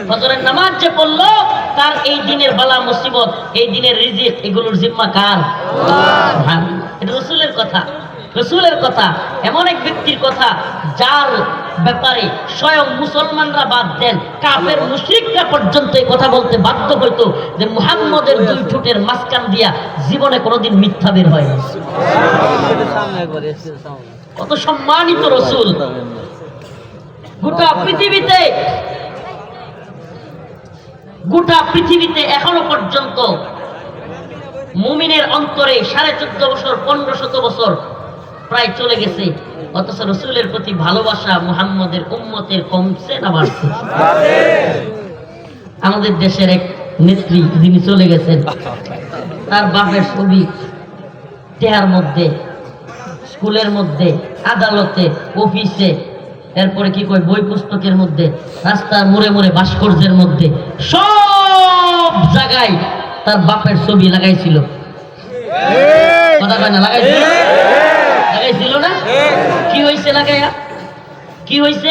ফজরের নামাজ যে পড়লো তার এই দিনের বালা মুসিবত, এই দিনের রিজিক, এগুলোর জিম্মা কার? সুবহানাল্লাহ। এটা রাসূলের কথা, রাসূলের কথা, এমন এক ব্যক্তির কথা যার ব্যাপারে স্বয়ং মুসলমানরা বাদ দেন, কাফের মুশরিকরা পর্যন্ত এই কথা বলতে বাধ্য হইতো যে মুহাম্মদের দুই ঠোঁটের মাঝখান দিয়া জীবনে কোনোদিন মিথ্যা বের হয় না। কত সম্মানিত রাসূল! গোটা পৃথিবীতে, গোটা পৃথিবীতে এখনো পর্যন্ত মুমিনের অন্তরে 14.5 বছর, 1500 বছর প্রায় চলে গেছে, অথচ রাসূলের প্রতি ভালোবাসা মুহাম্মদের উম্মতের কমছে না বাড়ছে? আমাদের দেশের এক নেত্রী যিনি চলে গেছেন, তার বাপের ছবি টেহার মধ্যে, স্কুলের মধ্যে, আদালতে, অফিসে, এরপরে কি কয় বই পুস্তকের মধ্যে, রাস্তার মোড়ে মোড়ে, ভাস্কর্যের মধ্যে, সব জায়গায় তার বাপের ছবি লাগাইছিল। কথা কয় না? লাগাইছিল, লাগাইছিল না? কি হয়েছে লাগাইয়া? কি হয়েছে?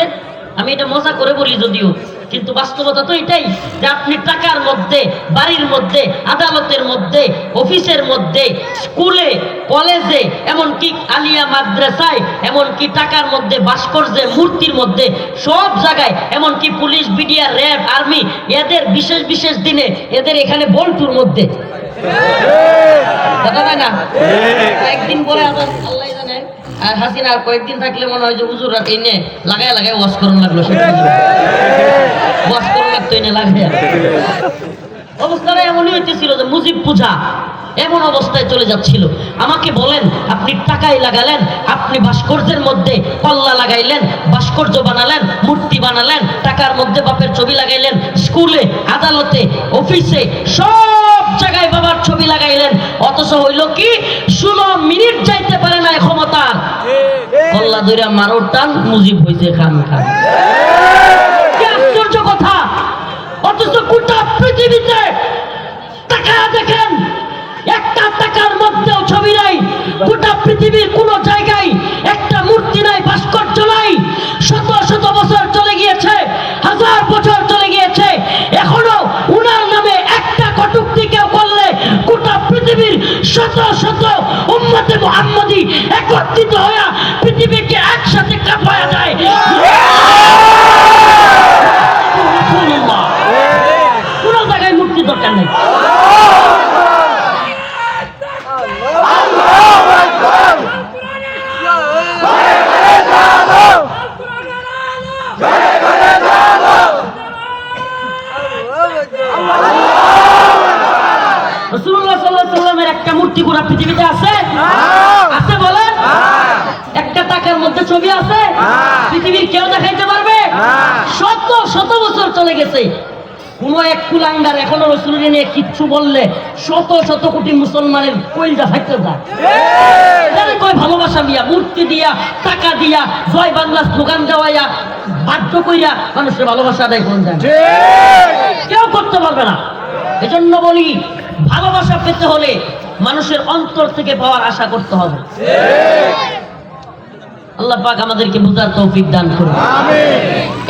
আমি এটা মজা করে বলি যদিও, কিন্তু বাস্তবতা তো এটাই যে আপনি টাকার মধ্যে, বাড়ির মধ্যে, আদালতের মধ্যে, অফিসের মধ্যে, স্কুলে, কলেজে, এমনকি আলিয়া মাদ্রাসায়, এমনকি টাকার মধ্যে, ভাস্কর্যে, মূর্তির মধ্যে, সব জায়গায়, এমনকি পুলিশ, বিডিআর, র্যাব, আর্মি, এদের বিশেষ বিশেষ দিনে এদের এখানে বল্টুর মধ্যে। কথা হয় না? একদিন পরে আল্লাহ জানে, আর হাসিনা আর কয়েকদিন থাকলে মনে হয় যে হুজুররা এনে লাগায় লাগায় ওয়াশ করুন লাগলো, সেটা ওয়াশ করুন লাগতো এনে লাগায়। অবস্থাটা এমনই হইতেছিল যে মুজিব পূজা এমন অবস্থায় চলে যাচ্ছিল। আমাকে বলেন, আপনি টাকায় লাগালেন, আপনি ভাস্কর্যের মধ্যে পাল্লা লাগাইলেন, ভাস্কর্য বানালেন, মূর্তি বানালেন, টাকার মধ্যে বাপের ছবি লাগাইলেন, স্কুলে, আদালতে, অফিসে, সব জায়গায় বাবার ছবি লাগাইলেন, অথচ হইল কি 16 মিনিট যাইতে পারে না ক্ষমতার কল্লা ধইরা মারুর টান মুজিব হইছে খান খান। কি আশ্চর্য কথা! অথচ গোটা পৃথিবীতে টাকা দেখেন, একটা টাকার মধ্যেও ছবি নাই, গোটা পৃথিবীর কোন জায়গায় একটা মূর্তি নাই, ভাস্কর্য নাই। শত শত বছর চলে গিয়েছে, হাজার বছর চলে গিয়েছে, এখনো উনার নামে একটা কটূক্তি কেউ করলে গোটা পৃথিবীর শত শত উম্মতে মুহাম্মদী একত্রিত হয়ে পৃথিবীকে একসাথে কাঁপায়া যায়। কোন জায়গায় মূর্তি দরকার নেই। রাসূলুল্লাহ সাল্লাল্লাহু আলাইহি ওয়াসাল্লামের একটা মূর্তি পুরো পৃথিবীতে আছে? আছে বলেন? একটা টাকার মধ্যে ছবি আছে? পৃথিবীর কেউ দেখাইতে পারবে? শত শত বছর চলে গেছে, কোন এক কুলাঙ্গার এখনো রসুলকে নিয়ে কিচ্ছু বললে শত শত কোটি মুসলমানের কইলটা ফাইতে যায়। কই ভালোবাসা দিয়া, মূর্তি দিয়া, টাকা দিয়া, জয় বাংলা স্লোগান দেওয়াইয়া, বাধ্য কইরা মানুষের ভালোবাসা আদায় করুন যায়, কেউ করতে পারবে না। এজন্য বলি, ভালোবাসা পেতে হলে মানুষের অন্তর থেকে পাওয়ার আশা করতে হবে। আল্লাহ পাক আমাদেরকে বুঝার তৌফিক দান করুন,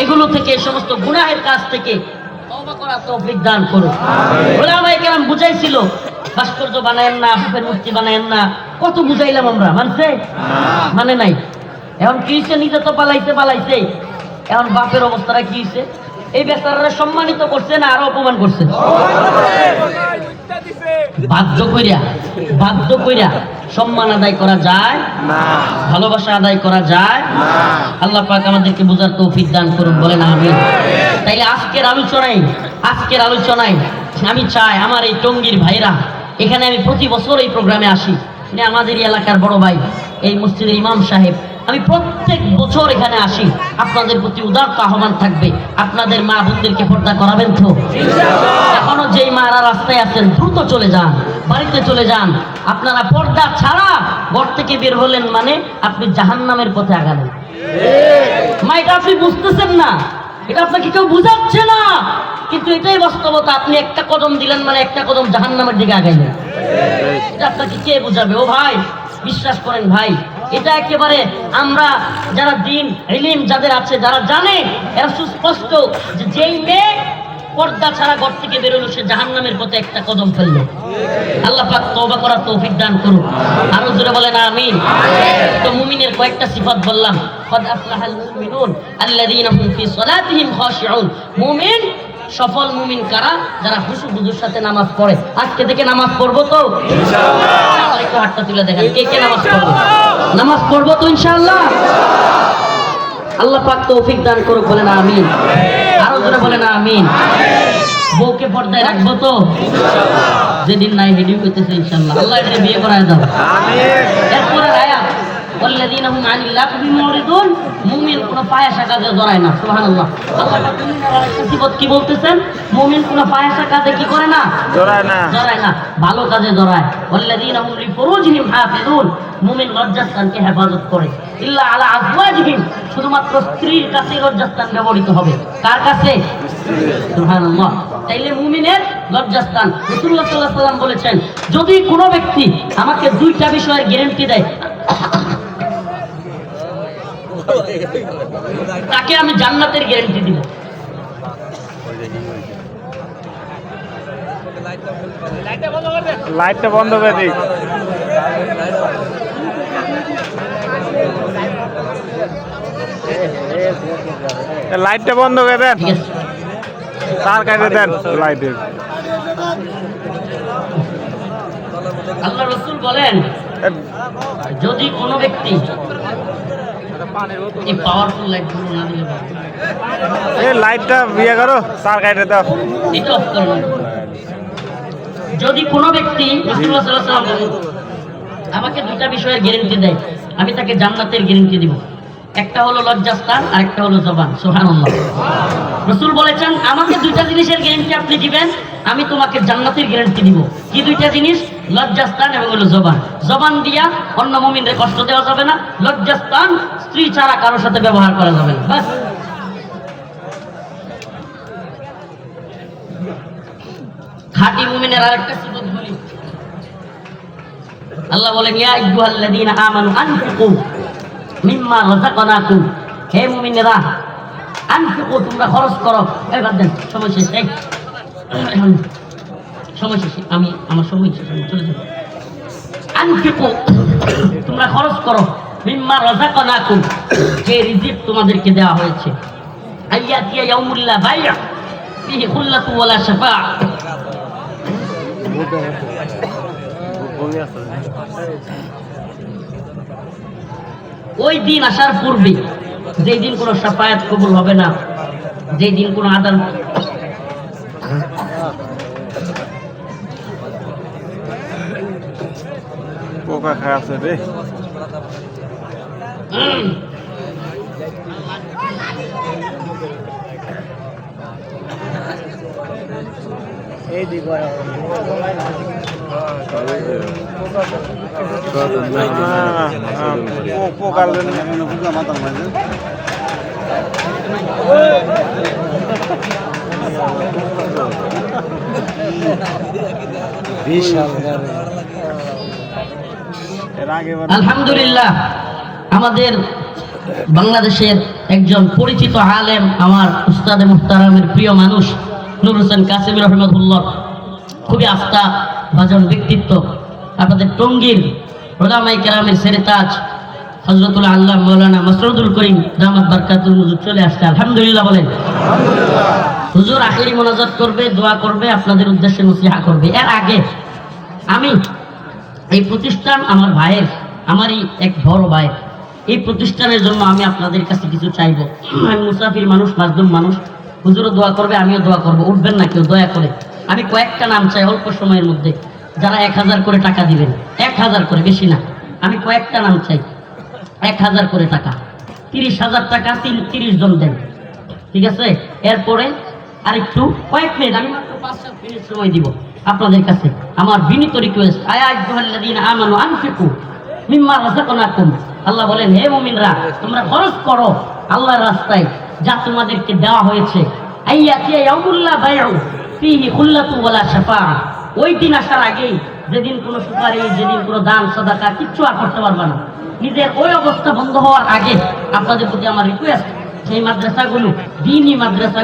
এগুলো থেকে, সমস্ত গুনাহের কাজ থেকে তওবা করার তৌফিক দান করুন। ওলামায়ে কেরাম বুঝাইছিল, ভাস্কর্য বানায়েন না, বাপের মূর্তি বানায়েন না, কত বুঝাইলাম আমরা, মানছে? মানে নাই। এখন কি হইছে? নিজে তো পালাইছে, এখন বাপের অবস্থাটা কি হইছে? এই বেচারারা সম্মানিত করছে না আরো অপমান করছে? বাধ্য কইরা সম্মান আদায় করা যায় না, ভালোবাসা আদায় করা যায় না। আল্লাহ পাক আমাদেরকে বুঝার তৌফিক দান করুন, বলেন আমিন। তাইলে আজকের আলোচনায় আমি চাই আমার এই টঙ্গীর ভাইরা, এখানে আমি প্রতি বছর এই প্রোগ্রামে আসি, আমাদের এলাকার বড় ভাই, এই মসজিদের ইমাম সাহেব, আমি প্রত্যেক বছর এখানে আসি। আপনাদের প্রতি উদারত আহ্বান থাকবে, আপনাদের মা বোনদেরকে পর্দা করাবেন তো? এখনো যেই মারা রাস্তায় আছেন দ্রুত চলে যান, বাড়িতে চলে যান। আপনারা পর্দা ছাড়া ঘর থেকে বের হলেন মানে আপনি জাহান্নামের পথে আগালেন। মা, এটা আপনি বুঝতেছেন না, এটা আপনাকে কেউ বুঝাচ্ছে না, কিন্তু এটাই বাস্তবতা। আপনি একটা কদম দিলেন মানে একটা কদম জাহান্নামের দিকে আগাইলেন। এটা আপনাকে কে বুঝাবে? ও ভাই, বিশ্বাস করেন ভাই, এটা একেবারে আমরা যারা দিন ইলম যাদের আছে, যারা জানে, এরা সুস্পষ্ট যে যেই মেয়ে পর্দা ছাড়া ঘর থেকে বেরোলো সে জাহান্নামের পথে একটা কদম ফেললো। আল্লাহ পাক তওবা করার তৌফিক দান করুন, আরো জোরে বলেন আমিন। তো মুমিনের কয়েকটা সিফাত বললাম, কদ আফলাহাল মুমিনুন আল্লাযীনা হুম ফি সালাতিহিম খাশিউন। মুমিন, সফল মুমিন কারা? যারা খুশু-খুজুর সাথে নামাজ পড়ে। আজকে থেকে নামাজ পড়বো তো ইনশাআল্লাহ? একটু হাতটা তুলে দেখেন, কে নামাজ পড়বো? নামাজ পড়বো তো ইনশাআল্লাহ? আল্লাহ পাক তৌফিক দান করুক, বলেন আমিন। আরো জোরে বলেন আমিন। বউকে পর্দায় রাখবো তো যেদিন নাই ভিডিও করতেছে ইনশাআল্লাহ। আল্লাহ এটা বিয়ে করায় দাও, আমিন। এরপরে আয়াত, ওয়াল্লাযীনা হুম আনিল লাগবি মুরিদুন। মুমিন কোনো পায়াসা কাজে জড়ায় না, সুবহানাল্লাহ। আল্লাহ পাক মুমিনের আরেকটা সিফাত কি বলতেছেন? মুমিন কোনো পায়াসা কাজে কি করে না? জড়ায় না, ভালো কাজে জড়ায়। ওয়াল্লাযীনা হুম লিফুরুজিহিম হাফিজুন। মুমিন লজ্জাস্থানকে হেফাজত করে। ইল্লা আলা আজওয়াজিহিম, শুধুমাত্র স্ত্রীর কাছে লজ্জাস্থান ব্যবহৃত হবে। কার কাছে? সুবহানাল্লাহ। তাইলে মুমিনের লজ্জাস্থান, রাসূলুল্লাহ সাল্লাল্লাহু আলাইহি ওয়াসাল্লাম বলেছেন, যদি কোনো ব্যক্তি আমাকে দুইটা বিষয়ের গ্যারান্টি দেয়, তাকে আমি জান্নাতের গ্যারান্টি দিব। লাইটটা বন্ধ করে দিই। লাইটটা বন্ধ করে দেন, তার কাটে দেন লাইটের। আল্লাহ রাসূল বলেন, যদি কোনো ব্যক্তি এই পাওয়ারফুল লাইটগুলো না দিলে, এই লাইটটা বিয়ে করো, তার কাটে দাও, এটা অফ করো। যদি কোনো ব্যক্তি, রাসূলুল্লাহ সাল্লাল্লাহু আলাইহি ওয়াসাল্লাম বলেন, আমাকে দুইটা বিষয়ের গ্যারান্টি দেয়, আমি তাকে জান্নাতের গ্যারান্টি দিব। একটা হলো লজ্জাস্থান, আর একটা হলো জবান। সুবহানাল্লাহ। রাসূল বলেছেন, আমাকে দুইটা জিনিসের গ্যারান্টি আপনি দিবেন, আমি তোমাকে জান্নাতের গ্যারান্টি দিব। কি দুইটা জিনিস? লজ্জাস্থান এবং হলো জবান। জবান দিয়া অন্য মুমিনদের কষ্ট দেওয়া যাবে না, লজ্জাস্থান স্ত্রী ছাড়া কারোর সাথে ব্যবহার করা যাবে না, বাস। খাঁটি মুমিনের আরেকটা সিফাত বলি, আল্লাহ বলেন, ইয়া আইয়ুহাল্লাযীনা আমানু আনফিকু মিম্মা রাযাকনাকুম। হে মুমিনেরা, আনফিকু, তোমরা খরচ করো। এই বাদ দেন, সময় শেষ, সময় শেষ, আমি আমার সময় শেষ, আমি চলে যাব। আনফিকু, তোমরা খরচ করো, মিম্মা রাযাকনাকুম, যে রিজিক তোমাদেরকে দেওয়া হয়েছে। আইয়াতিয়া ইয়াউমুল লা বাই'a ফিহি খুল্লাতু ওয়ালা শাফা'a। ওই দিন আসার পূর্বে, যেই দিন কোনো শাফায়াত কবুল হবে না, যেই দিন কোনো আদালত, পোকা খায় আছে রে। পোকার জন্য আলহামদুলিল্লাহ, আমাদের বাংলাদেশের একজন পরিচিত আলেম, আমার উস্তাদে মুহতারামের প্রিয় মানুষ নূর হোসেন কাসেমী রহমতুল্লাহ, খুবই আস্থা ভাজন ব্যক্তিত্ব। আপনাদের টঙ্গীর উলামায়ে কেরামের সেরেতাজ হযরতুল আল্লাহ মাওলানা মাসরুদুল করিম দামাত বারকাতুল হুজুর চলে আসছে। আলহামদুলিল্লাহ বলেন। হুজুর আখিরি মোনাজাত করবে, দোয়া করবে, আপনাদের উদ্দেশ্যে নসিহা করবে। এর আগে আমি এই প্রতিষ্ঠান আমার ভাইয়ের, আমারই এক বড় ভাই, এই প্রতিষ্ঠানের জন্য আমি আপনাদের কাছে কিছু চাইবো। আমি মুসাফির মানুষ, মাজলুম মানুষ, হুজুরও দোয়া করবে, আমিও দোয়া করবো। উঠবেন না কেউ দয়া করে। আমি কয়েকটা নাম চাই অল্প সময়ের মধ্যে, যারা 1000 করে টাকা দিবেন, 1000 করে, বেশি না। আমি কয়েকটা নাম চাই, 1000 করে টাকা, 30,000 টাকা 30 জন দেন, ঠিক আছে? এরপরে আরেকটু কয়েক মিনিট, আমি মাত্র 5-7 মিনিট সময় দিব আপনাদের কাছে। আমার বিনীত রিকোয়েস্ট, আয়াতুহাল্লাযীনা আমানু আনফিকু মিম্মা রাযাকনাকুম। আল্লাহ বলেন, হে মুমিনরা, তোমরা খরচ করো আল্লাহর রাস্তায় যা তোমাদেরকে দেওয়া হয়েছে। আইয়াতিয়া ইয়াউমুল লা বাইউ ফীহি খুল্লাতু ওয়ালা শাফাআ। ওই দিন আসার আগেই, যেদিন কোনো সুপারিশ, যেদিন কোনো দান সাদাকা কিচ্ছু আর করতে পারবে না। নিজের ওই অবস্থা বন্ধ হওয়ার আগে আপনাদের প্রতি আমার রিকোয়েস্ট, সেই মাদ্রাসাগুলো, দ্বীনি মাদ্রাসা